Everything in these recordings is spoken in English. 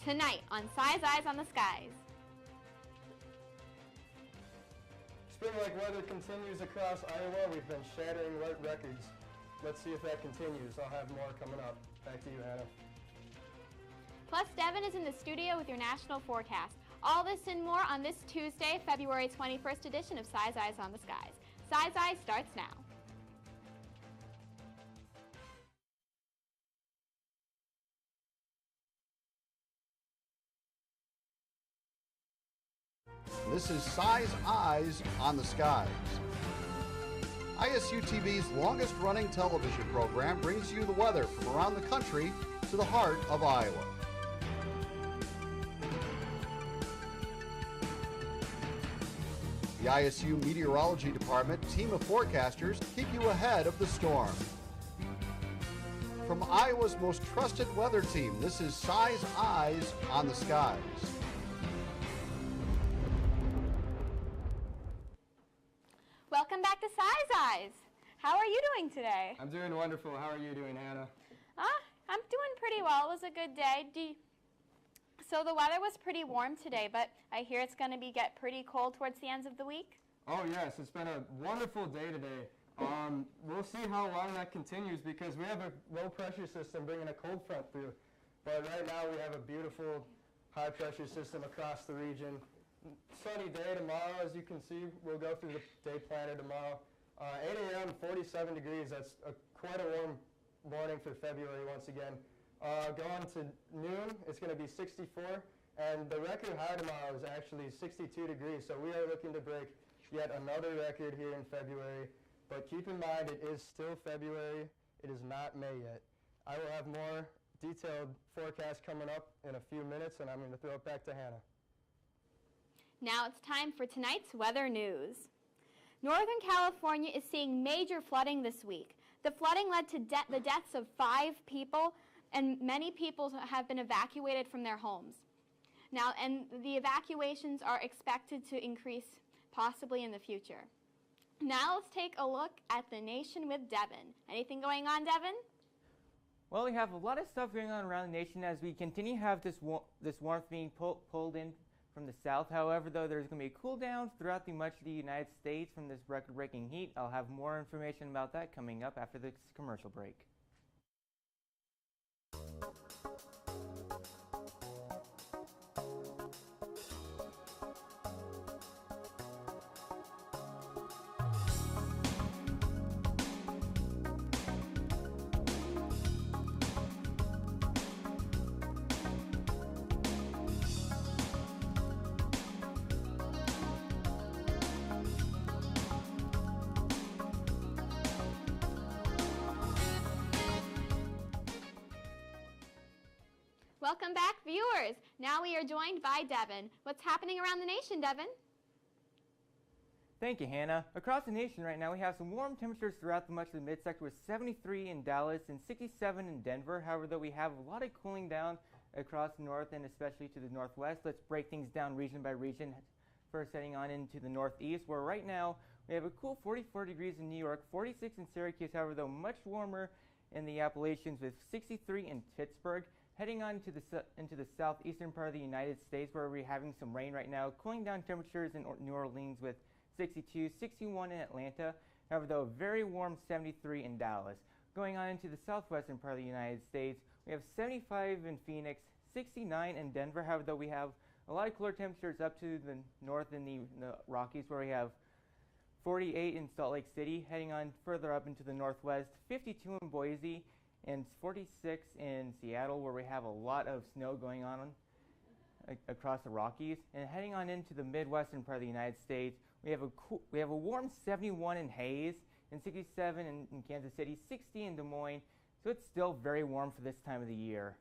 tonight on Si's Eyes on the Skies. Spring-like weather continues across Iowa. We've been shattering records. Let's see if that continues. I'll have more coming up. Back to you, Hannah. Plus, Devon is in the studio with your national forecast. All this and more on this Tuesday, February 21st edition of Si's Eyes on the Skies. Si's Eyes starts now. This is Si's Eyes on the Skies. ISU TV's longest-running television program brings you the weather from around the country to the heart of Iowa. The ISU Meteorology Department team of forecasters keep you ahead of the storm. From Iowa's most trusted weather team, this is Si's Eyes on the Skies. Welcome back to Si's Eyes. How are you doing today? I'm doing wonderful. How are you doing, Hannah? I'm doing pretty well. It was a good day. So the weather was pretty warm today, but I hear it's going to get pretty cold towards the ends of the week. Oh yes, it's been a wonderful day today. We'll see how long that continues because we have a low pressure system bringing a cold front through. But right now we have a beautiful high pressure system across the region. Sunny day tomorrow, as you can see. We'll go through the day planner tomorrow. 8 a.m., 47 degrees. That's quite a warm morning for February once again. Going to noon, it's going to be 64, and the record high tomorrow is actually 62 degrees, so we are looking to break yet another record here in February. But keep in mind, it is still February. It is not May yet. I will have more detailed forecast coming up in a few minutes, and I'm going to throw it back to Hannah. Now it's time for tonight's weather news. Northern California is seeing major flooding this week. The flooding led to the deaths of 5 people, and many people have been evacuated from their homes. Now, and the evacuations are expected to increase possibly in the future. Now let's take a look at the nation with Devon. Anything going on, Devon? Well, we have a lot of stuff going on around the nation as we continue to have this warmth being pulled in from the south. However, though, there's going to be a cool down throughout much of the United States from this record-breaking heat. I'll have more information about that coming up after this commercial break. Welcome back, viewers. Now we are joined by Devon. What's happening around the nation, Devon? Thank you, Hannah. Across the nation right now, we have some warm temperatures throughout much of the mid-sector with 73 in Dallas and 67 in Denver. However, though, we have a lot of cooling down across the north and especially to the northwest. Let's break things down region by region. First, heading on into the northeast, where right now we have a cool 44 degrees in New York, 46 in Syracuse. However, though, much warmer in the Appalachians with 63 in Pittsburgh. Heading on into the southeastern part of the United States, where we're having some rain right now, cooling down temperatures in New Orleans with 62, 61 in Atlanta. However, though, very warm 73 in Dallas. Going on into the southwestern part of the United States, we have 75 in Phoenix, 69 in Denver. However, though, we have a lot of cooler temperatures up to the north in the Rockies, where we have 48 in Salt Lake City. Heading on further up into the northwest, 52 in Boise, and 46 in Seattle, where we have a lot of snow going on across the Rockies. And heading on into the midwestern part of the United States, we have a warm 71 in Hayes and 67 in Kansas City, 60 in Des Moines. So it's still very warm for this time of the year.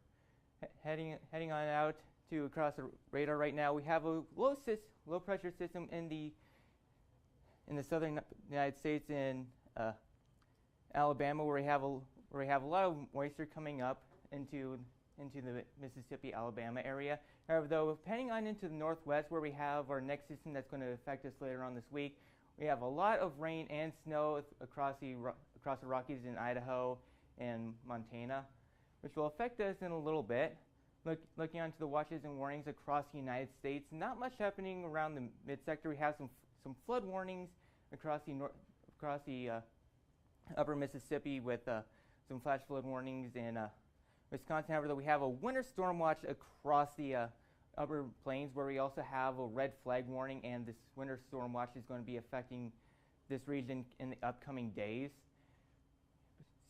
Heading on out to across the radar right now, we have a low pressure system in the southern United States in Alabama, where we have a lot of moisture coming up into the Mississippi-Alabama area. However, though, heading on into the northwest, where we have our next system that's going to affect us later on this week, we have a lot of rain and snow across the Rockies in Idaho and Montana, which will affect us in a little bit. Looking onto the watches and warnings across the United States, not much happening around the mid-sector. We have some flood warnings across the upper Mississippi with some flash flood warnings in Wisconsin. However, we have a winter storm watch across the upper plains where we also have a red flag warning, and this winter storm watch is going to be affecting this region in the upcoming days.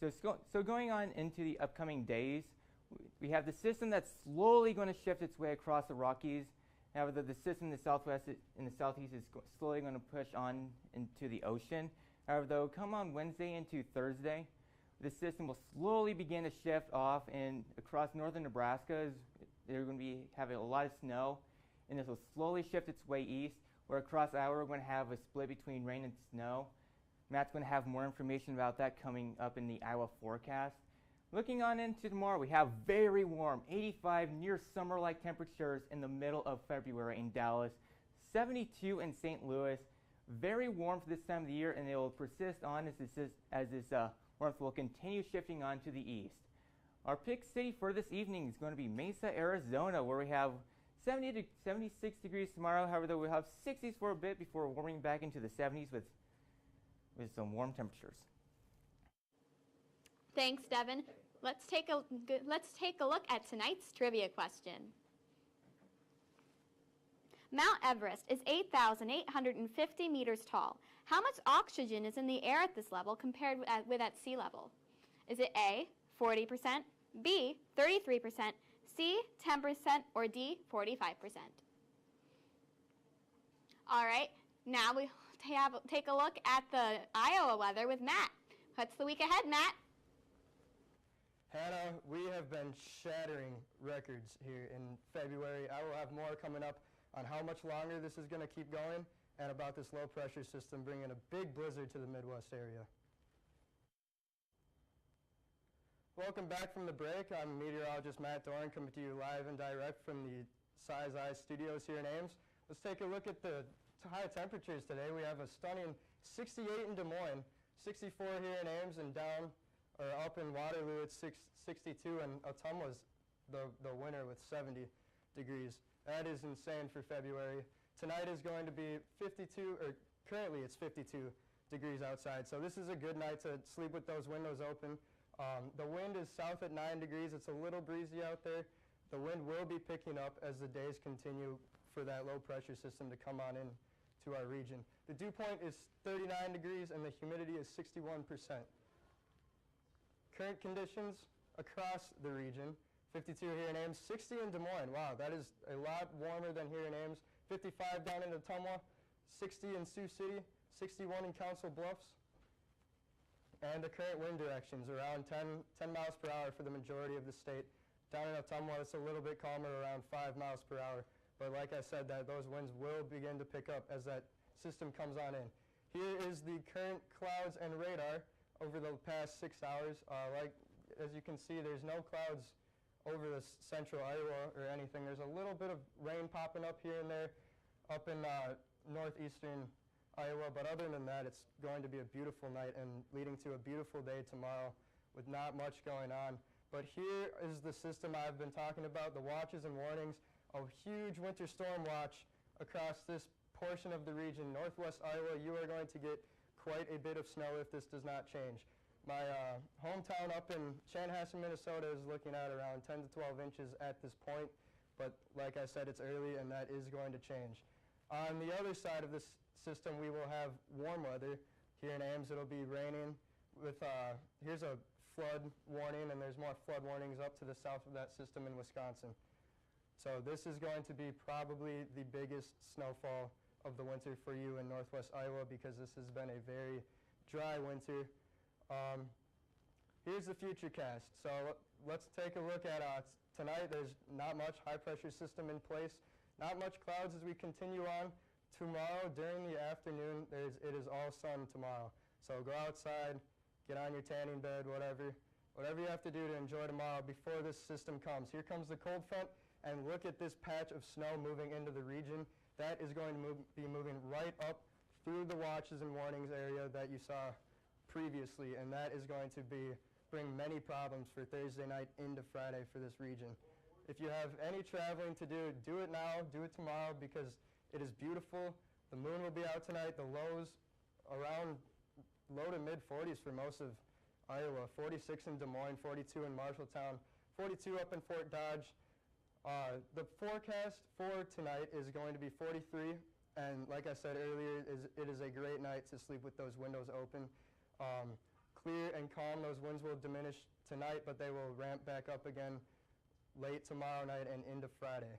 So going on into the upcoming days, we have the system that's slowly going to shift its way across the Rockies. However, the system in the southwest and the southeast is slowly going to push on into the ocean. However, though, come on Wednesday into Thursday, the system will slowly begin to shift off and across northern Nebraska. They're going to be having a lot of snow, and this will slowly shift its way east, where across Iowa we're going to have a split between rain and snow. Matt's going to have more information about that coming up in the Iowa forecast. Looking on into tomorrow, we have very warm, 85 near summer-like temperatures in the middle of February in Dallas, 72 in St. Louis. Very warm for this time of the year, and it will persist on as this warmth will continue shifting on to the east. Our pick city for this evening is going to be Mesa, Arizona, where we have 70 to 76 degrees tomorrow. However, though, we'll have 60s for a bit before warming back into the 70s with some warm temperatures. Thanks, Devon. Let's take a look at tonight's trivia question. Mount Everest is 8,850 meters tall. How much oxygen is in the air at this level compared with at sea level? Is it A, 40%, B, 33%, C, 10%, or D, 45%? All right, now we take a look at the Iowa weather with Matt. What's the week ahead, Matt? Hannah, we have been shattering records here in February. I will have more coming up on how much longer this is going to keep going and about this low pressure system bringing a big blizzard to the Midwest area. Welcome back from the break. I'm meteorologist Matt Dorn coming to you live and direct from the Size Eye Studios here in Ames. Let's take a look at the high temperatures today. We have a stunning 68 in Des Moines, 64 here in Ames, and up in Waterloo it's 62, and Ottumwa's the winner with 70 degrees. That is insane for February. Tonight is going to be 52, or currently it's 52 degrees outside, so this is a good night to sleep with those windows open. The wind is south at 9 degrees. It's a little breezy out there. The wind will be picking up as the days continue for that low pressure system to come on in to our region. The dew point is 39 degrees and the humidity is 61%. Current conditions across the region, 52 here in Ames, 60 in Des Moines. Wow, that is a lot warmer than here in Ames. 55 down in Ottumwa, 60 in Sioux City, 61 in Council Bluffs. And the current wind directions around 10 miles per hour for the majority of the state. Down in Ottumwa, it's a little bit calmer, around 5 miles per hour. But like I said, those winds will begin to pick up as that system comes on in. Here is the current clouds and radar over the past 6 hours. As you can see, there's no clouds over the central Iowa or anything. There's a little bit of rain popping up here and there up in northeastern Iowa, but other than that, it's going to be a beautiful night and leading to a beautiful day tomorrow with not much going on. But here is the system I've been talking about, the watches and warnings, a huge winter storm watch across this portion of the region. Northwest Iowa, you are going to get quite a bit of snow if this does not change. My hometown up in Chanhassen, Minnesota is looking at around 10 to 12 inches at this point, but like I said, it's early and that is going to change. On the other side of this system, we will have warm weather. Here in Ames, it'll be raining with, here's a flood warning, and there's more flood warnings up to the south of that system in Wisconsin. So this is going to be probably the biggest snowfall of the winter for you in northwest Iowa because this has been a very dry winter. Here's the futurecast. So let's take a look at tonight. There's not much high pressure system in place, not much clouds as we continue on. Tomorrow during the afternoon, it is all sun tomorrow. So go outside, get on your tanning bed, whatever you have to do to enjoy tomorrow before this system comes. Here comes the cold front, and look at this patch of snow moving into the region. That is going to be moving right up through the watches and warnings area that you saw previously, and that is going to bring many problems for Thursday night into Friday for this region. If you have any traveling to do, do it now, do it tomorrow, because it is beautiful. The moon will be out tonight. The lows around low to mid 40s for most of Iowa. 46 in Des Moines, 42 in Marshalltown, 42 up in Fort Dodge. The forecast for tonight is going to be 43, and like I said earlier, it is a great night to sleep with those windows open. Clear and calm, those winds will diminish tonight, but they will ramp back up again late tomorrow night and into Friday.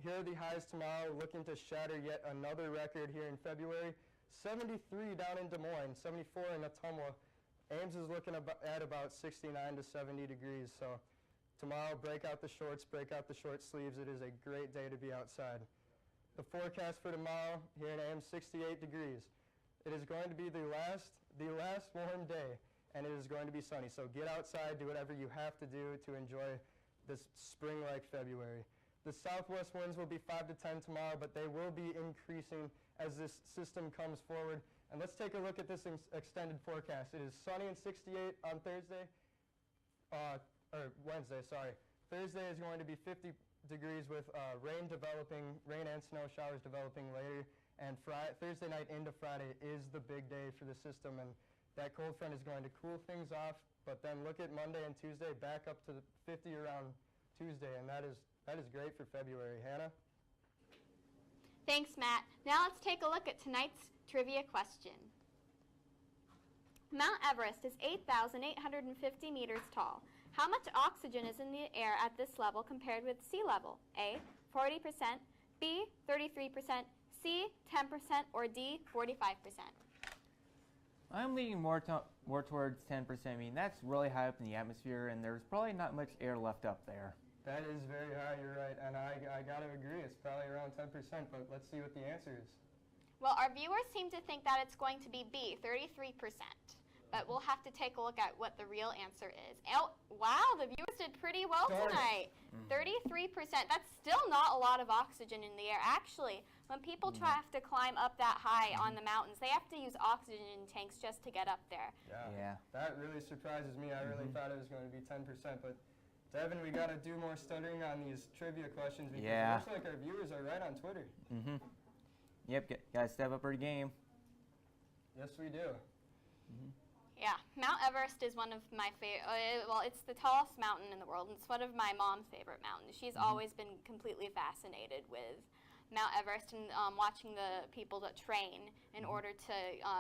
Here are the highs tomorrow, looking to shatter yet another record here in February. 73 down in Des Moines, 74 in Ottumwa. Ames is looking at about 69 to 70 degrees, so tomorrow, break out the shorts, break out the short sleeves. It is a great day to be outside. The forecast for tomorrow here in Ames, 68 degrees. It is going to be the last warm day, and it is going to be sunny. So get outside, do whatever you have to do to enjoy this spring-like February. The southwest winds will be 5 to 10 tomorrow, but they will be increasing as this system comes forward. And let's take a look at this extended forecast. It is sunny and 68 on Thursday. Wednesday, sorry. Thursday is going to be 50 degrees with rain and snow showers developing later. And Thursday night into Friday is the big day for the system, and that cold front is going to cool things off. But then look at Monday and Tuesday, back up to the 50 around Tuesday, and that is great for February. Hannah? Thanks, Matt. Now let's take a look at tonight's trivia question. Mount Everest is 8,850 meters tall. How much oxygen is in the air at this level compared with sea level? A, 40%, B, 33%, C, 10%, or D, 45%? I'm leaning more towards 10%. I mean, that's really high up in the atmosphere, and there's probably not much air left up there. That is very high, you're right, and I got to agree, it's probably around 10%, but let's see what the answer is. Well, our viewers seem to think that it's going to be B, 33%. But we'll have to take a look at what the real answer is. Oh, wow, the viewers did pretty well tonight. 33%. That's still not a lot of oxygen in the air. Actually, when people have to climb up that high on the mountains, they have to use oxygen tanks just to get up there. Yeah. That really surprises me. I really thought it was going to be 10%. But, Devon, we got to do more studying on these trivia questions because it looks like our viewers are right on Twitter. Yep, got to step up our game. Yes, we do. Yeah, Mount Everest is one of my favorite, well, it's the tallest mountain in the world, and it's one of my mom's favorite mountains. She's always been completely fascinated with Mount Everest and watching the people that train in order to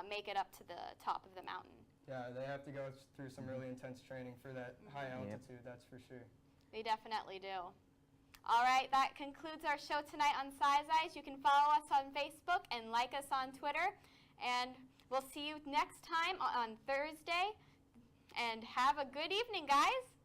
make it up to the top of the mountain. Yeah, they have to go through some really intense training for that high altitude, that's for sure. They definitely do. All right, that concludes our show tonight on Size Eyes. You can follow us on Facebook and like us on Twitter, and we'll see you next time on Thursday, and have a good evening, guys.